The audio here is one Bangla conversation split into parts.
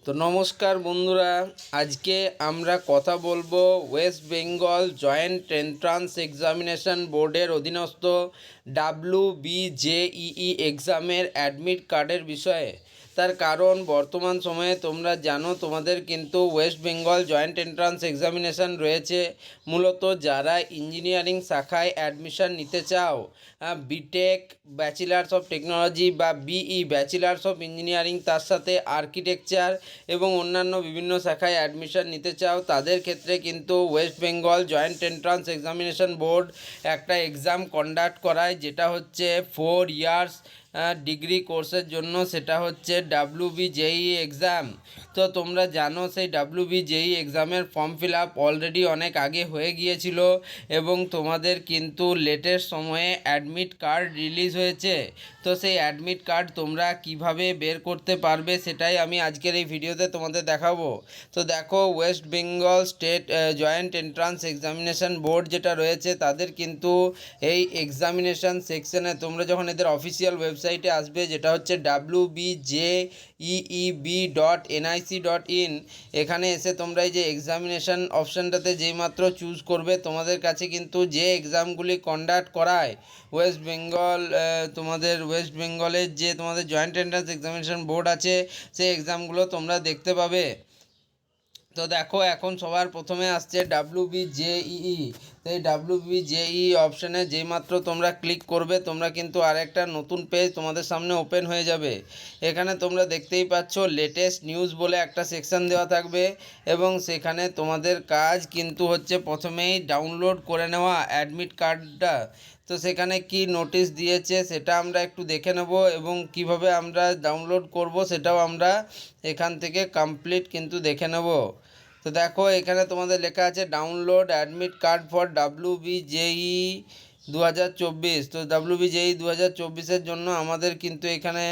তো নমস্কার বন্ধুরা, আজকে আমরা কথা বলবো West Bengal joint entrance examination বোর্ডের অধীনস্থ WBJEE এক্সামের অ্যাডমিট কার্ডের বিষয়ে। তার কারণ বর্তমান সময়ে তোমরা জানো তোমাদের কিন্তু West Bengal joint entrance examination রয়েছে। মূলত যারা ইঞ্জিনিয়ারিং শাখায় অ্যাডমিশন নিতে চাও, বিটেক ব্যাচেলার্স অফ টেকনোলজি বা BE ব্যাচেলার্স অফ ইঞ্জিনিয়ারিং, তার সাথে আর্কিটেকচার এবং অন্যান্য বিভিন্ন শাখায় অ্যাডমিশন নিতে চাও, তাদের ক্ষেত্রে কিন্তু West Bengal joint entrance examination board একটা এক্সাম কন্ডাক্ট করায়, যেটা হচ্ছে 4 ইয়ার্স ডিগ্রি কোর্সের জন্য। সেটা হচ্ছে WBJEE এক্সাম। তো তোমরা জানো সেই WBJEE এক্সামের ফর্ম ফিল আপ অলরেডি অনেক আগে হয়ে গিয়েছিল এবং তোমাদের কিন্তু লেটেস্ট সময়ে অ্যাডমিট কার্ড রিলিজ হয়েছে। তো সেই অ্যাডমিট কার্ড তোমরা কিভাবে বের করতে পারবে সেটাই আমি আজকের এই ভিডিওতে তোমাদের দেখাবো। তো দেখো, West Bengal state joint entrance examination board যেটা রয়েছে, তাদের কিন্তু এই এক্সামিনেশন সেকশনে তোমরা যখন এদের অফিসিয়াল ওয়েবসাইটে আসবে, যেটা হচ্ছে wbjeeb.nic.in, এখানে এসে তোমরা এই যে এক্সামিনেশন অপশানটাতে যেই মাত্র চুজ করবে, তোমাদের কাছে কিন্তু যে এক্সামগুলি কন্ডাক্ট করায় ওয়েস্ট বেঙ্গল, তোমাদের ওয়েস্ট বেঙ্গলের যে তোমাদের জয়েন্ট এন্ট্রান্স এক্সামিনেশন বোর্ড আছে, সেই এক্সামগুলো তোমরা দেখতে পাবে। তো দেখো, এখন সবার প্রথমে আসছে WBJEE। তো এই WBJEE অপশানে যেই মাত্র তোমরা ক্লিক করবে, তোমরা কিন্তু আরেকটা নতুন পেজ তোমাদের সামনে ওপেন হয়ে যাবে। এখানে তোমরা দেখতেই পাচ্ছ লেটেস্ট নিউজ বলে একটা সেকশন দেওয়া থাকবে এবং সেখানে তোমাদের কাজ কিন্তু হচ্ছে প্রথমেই ডাউনলোড করে নেওয়া অ্যাডমিট কার্ডটা। তো সেখানে কি নোটিশ দিয়েছে সেটা আমরা একটু দেখে নেব এবং কিভাবে আমরা ডাউনলোড করব সেটাও আমরা এখান থেকে কমপ্লিট কিন্তু দেখে নেব। তো দেখো, এখানে তোমাদের লেখা আছে download admit card for WBJEE 2024। তো WBJEE 2024-এর জন্য আমাদের কিন্তু এখানে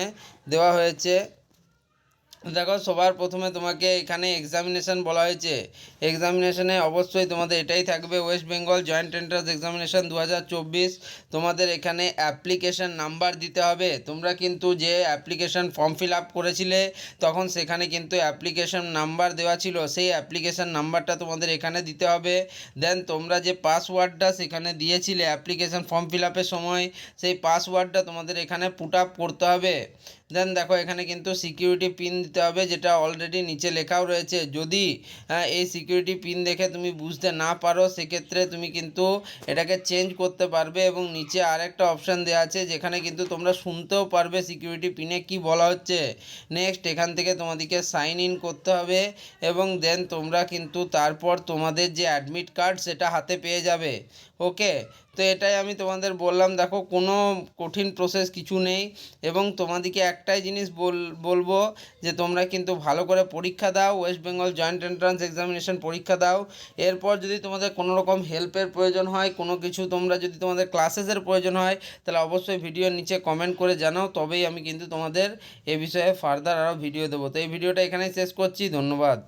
দেওয়া হয়েছে। দেখো, সবার প্রথমে তোমাকে এখানে এক্সামিনেশন বলা হয়েছে। এক্সামিনেশনে অবশ্যই তোমাদের এটাই থাকবে, West Bengal joint entrance examination 2024। তোমাদের এখানে অ্যাপ্লিকেশন নাম্বার দিতে হবে। তোমরা কিন্তু যে অ্যাপ্লিকেশন ফর্ম ফিল আপ করেছিলে, তখন সেখানে কিন্তু অ্যাপ্লিকেশন নাম্বার দেওয়া ছিল, সেই অ্যাপ্লিকেশন নাম্বারটা তোমাদের এখানে দিতে হবে। দেন তোমরা যে পাসওয়ার্ডটা সেখানে দিয়েছিলে অ্যাপ্লিকেশন ফর্ম ফিল আপের সময়, সেই পাসওয়ার্ডটা তোমাদের এখানে পুট আপ করতে হবে। দেন দেখো, এখানে কিন্তু সিকিউরিটি পিন দিতে হবে, যেটা অলরেডি নিচে লেখাও রয়েছে। যদি এই সিকিউরিটি পিন দেখে তুমি বুঝতে না পারো, সেক্ষেত্রে তুমি কিন্তু এটাকে চেঞ্জ করতে পারবে এবং নিচে আরেকটা অপশান দেওয়া আছে, যেখানে কিন্তু তোমরা শুনতেও পারবে সিকিউরিটি পিনে কি বলা হচ্ছে। নেক্সট, এখান থেকে তোমাদেরকে সাইন ইন করতে হবে এবং দেন তোমরা কিন্তু তারপর তোমাদের যে অ্যাডমিট কার্ড সেটা হাতে পেয়ে যাবে। ওকে, তো এটাই আমি তোমাদের বললাম। দেখো, কোনো কঠিন প্রসেস কিছু নেই এবং তোমাদেরকে একটাই জিনিস বলবো যে তোমরা কিন্তু ভালো করে পরীক্ষা দাও, West Bengal joint entrance examination পরীক্ষা দাও। এরপর যদি তোমাদের কোনো রকম হেল্পের প্রয়োজন হয়, কোনো কিছু তোমরা যদি তোমাদের ক্লাসেসের প্রয়োজন হয়, তাহলে অবশ্যই ভিডিওর নিচে কমেন্ট করে জানাও, তবেই আমি কিন্তু তোমাদের এ বিষয়ে ফার্দার আরও ভিডিও দেবো। তো এই ভিডিওটা এখানেই শেষ করছি। ধন্যবাদ।